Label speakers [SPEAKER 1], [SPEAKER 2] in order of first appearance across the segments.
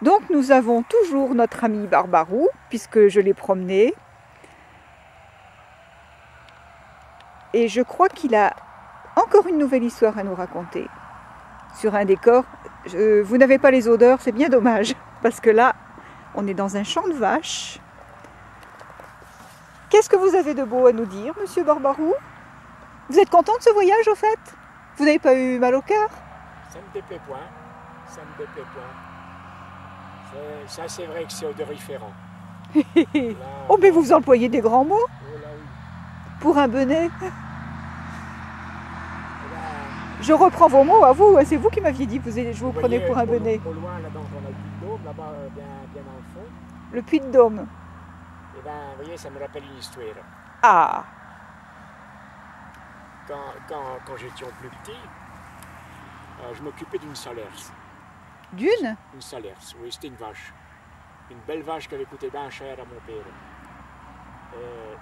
[SPEAKER 1] Donc nous avons toujours notre ami Barbarou, puisque je l'ai promené. Et je crois qu'il a encore une nouvelle histoire à nous raconter. Sur un décor, vous n'avez pas les odeurs, c'est bien dommage. Parce que là, on est dans un champ de vaches. Qu'est-ce que vous avez de beau à nous dire, monsieur Barbarou? Vous êtes content de ce voyage, au fait? Vous n'avez pas eu mal au cœur?
[SPEAKER 2] Ça me déplaît point. Ça me déplaît point. Ça, c'est vrai que c'est odoriférant. Là,
[SPEAKER 1] oh, mais vous employez des grands mots
[SPEAKER 2] oh là, oui.
[SPEAKER 1] pour un benet.
[SPEAKER 2] Là,
[SPEAKER 1] Je reprends vos mots à vous, c'est vous qui m'aviez dit que je vous prenais
[SPEAKER 2] voyez,
[SPEAKER 1] pour un benet.
[SPEAKER 2] Au loin, là-dedans, on a le puits de Dôme, là-bas, bien dans le fond.
[SPEAKER 1] Le puits de Dôme.
[SPEAKER 2] Et bien, vous voyez, ça me rappelle une histoire.
[SPEAKER 1] Ah,
[SPEAKER 2] Quand j'étais plus petit, je m'occupais d'une salerce.
[SPEAKER 1] d'une?
[SPEAKER 2] Une salerce, oui, c'était une vache. Une belle vache qui avait coûté bien cher à mon père.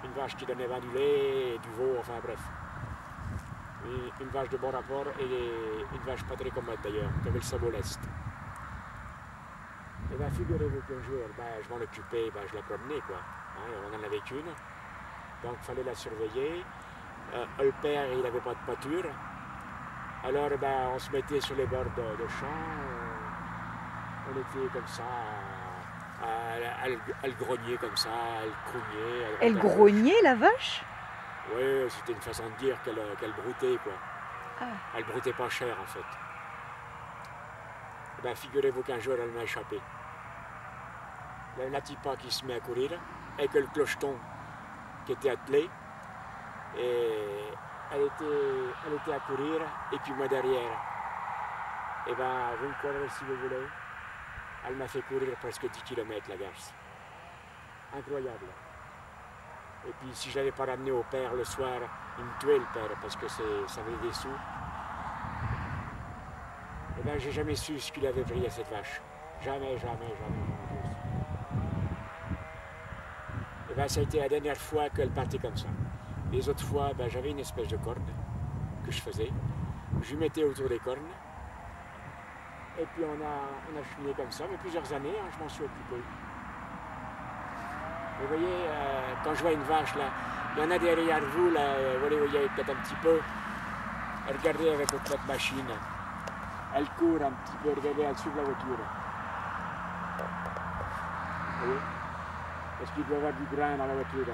[SPEAKER 2] Une vache qui donnait 20 du lait, du veau, enfin bref. Et une vache de bon rapport et une vache pas très commode d'ailleurs, qui avait le sabot leste. Et bien figurez-vous qu'un jour, je m'en occupais, je la promenais quoi. Hein, on en avait qu'une, donc il fallait la surveiller. Le père, il n'avait pas de pâture. Alors on se mettait sur les bords de champs, on était comme ça, à le grogner comme ça, à le crogner.
[SPEAKER 1] Elle grognait, la vache?
[SPEAKER 2] Oui, c'était une façon de dire qu'elle broutait quoi.
[SPEAKER 1] Ah.
[SPEAKER 2] Elle broutait pas cher en fait. Figurez-vous qu'un jour elle m'a échappé. La tipa qui se met à courir, avec le clocheton qui était attelé, et elle était à courir, et puis moi derrière. Et vous me croirez si vous voulez, elle m'a fait courir presque 10 km la garce. Incroyable. Et puis si je l'avais pas ramené au père le soir, il me tuait le père parce que ça avait des sous. Et j'ai jamais su ce qu'il avait pris à cette vache. Jamais, jamais, jamais. Et ça a été la dernière fois qu'elle partait comme ça. Les autres fois, j'avais une espèce de corde que je faisais. Je lui mettais autour des cornes. Et puis on a cheminé comme ça, mais plusieurs années, hein, je m'en suis occupé. Vous voyez, quand je vois une vache, là, il y en a derrière vous, là, vous voyez peut-être un petit peu. Regardez avec votre machine. Elle court un petit peu, regardez, elle suit la voiture. Vous voyez? Parce qu'il doit y avoir du grain dans la voiture.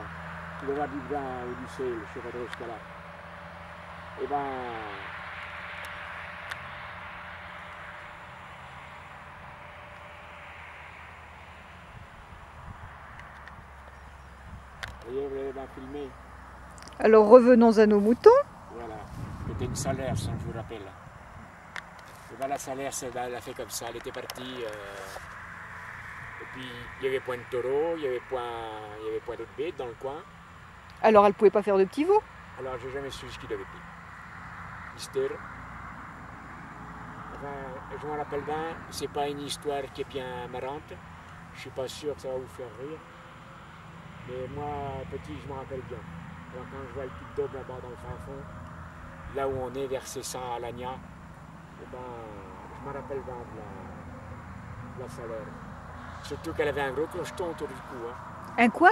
[SPEAKER 2] Il doit y avoir du grain ou du sel, je ne sais pas trop ce qu'il y a là. Et vous voyez, vous l'avez bien filmé.
[SPEAKER 1] Alors revenons à nos moutons.
[SPEAKER 2] Voilà, c'était une salerce, je vous rappelle. Et la salerce, elle a fait comme ça, elle était partie. Et puis il n'y avait point de taureau, il n'y avait point d'autres bêtes dans le coin.
[SPEAKER 1] Alors elle ne pouvait pas faire de petits veaux?
[SPEAKER 2] Alors j'ai jamais su ce qu'il avait pris. Mystère. Je me rappelle bien, c'est pas une histoire qui est bien marrante. Je suis pas sûr que ça va vous faire rire. Mais moi, petit, je me rappelle bien. Alors quand je vois le puits de Dôme là-bas dans le fin fond, là où on est, vers Cessan à Lagna, je me rappelle bien de la salaire. Surtout qu'elle avait un gros clocheton autour du cou. Hein.
[SPEAKER 1] Un quoi?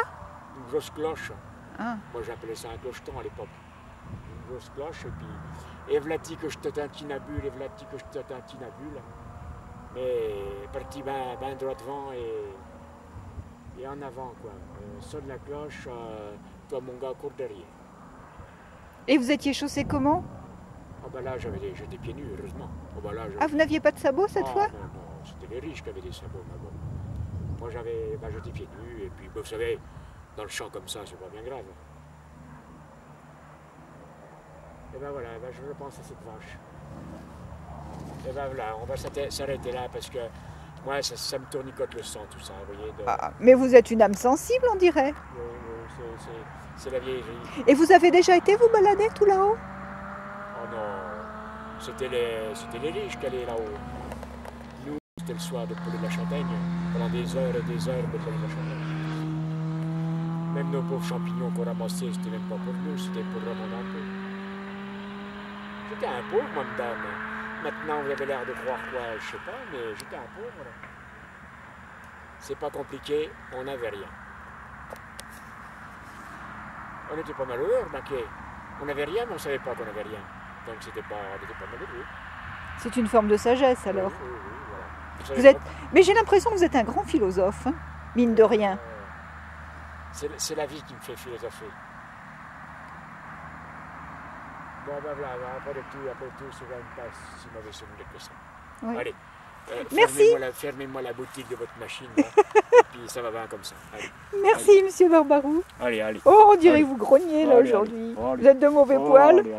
[SPEAKER 2] Une grosse cloche.
[SPEAKER 1] Ah.
[SPEAKER 2] Moi j'appelais ça un clocheton à l'époque. Une grosse cloche, et puis, et v'là-t-il que je te tintinabule, et v'là-t-il que je te tintinabule. Mais parti ben droit devant et en avant, quoi. Sonne la cloche, toi mon gars court derrière.
[SPEAKER 1] Et vous étiez chaussé comment?
[SPEAKER 2] Ah là j'étais pieds nus, heureusement. Là,
[SPEAKER 1] vous n'aviez pas de sabots cette fois?
[SPEAKER 2] Non, c'était les riches qui avaient des sabots, mais bon. Moi j'étais pieds nus, et puis vous savez, dans le champ comme ça, c'est pas bien grave. Et voilà, je repense à cette vache. Et voilà, on va s'arrêter là parce que moi ça me tournicote le sang tout ça, vous voyez.
[SPEAKER 1] Ah, mais vous êtes une âme sensible, on dirait.
[SPEAKER 2] Oui, c'est la vieillerie.
[SPEAKER 1] Et vous avez déjà été vous balader tout là-haut?
[SPEAKER 2] Oh non, c'était les riches qui allaient là-haut. Nous, c'était le soir de peler de la châtaigne, pendant des heures et des heures de peler de la châtaigne. Même nos pauvres champignons qu'on ramassait, c'était même pas pour nous, c'était pour remonter un peu. J'étais un pauvre, moi, madame. Maintenant, vous avez l'air de croire quoi, je sais pas, mais j'étais un pauvre. c'est pas compliqué, on n'avait rien. On n'était pas malheureux, remarquez. On n'avait rien, mais on ne savait pas qu'on n'avait rien. Donc on n'était pas malheureux.
[SPEAKER 1] C'est une forme de sagesse alors.
[SPEAKER 2] Oui, voilà.
[SPEAKER 1] Mais j'ai l'impression que vous êtes un grand philosophe, hein, mine de rien.
[SPEAKER 2] C'est la vie qui me fait philosopher. Bon, ben voilà, après tout, c'est quand même pas si mauvais souvenir que ça.
[SPEAKER 1] Oui.
[SPEAKER 2] Allez,
[SPEAKER 1] merci.
[SPEAKER 2] Fermez-moi la boutique de votre machine, là, et puis ça va bien comme ça. Allez.
[SPEAKER 1] Merci,
[SPEAKER 2] allez.
[SPEAKER 1] Monsieur Barbarou.
[SPEAKER 2] Allez.
[SPEAKER 1] Oh, on dirait que vous grognez là aujourd'hui. Vous êtes de mauvais poils.
[SPEAKER 2] Allez.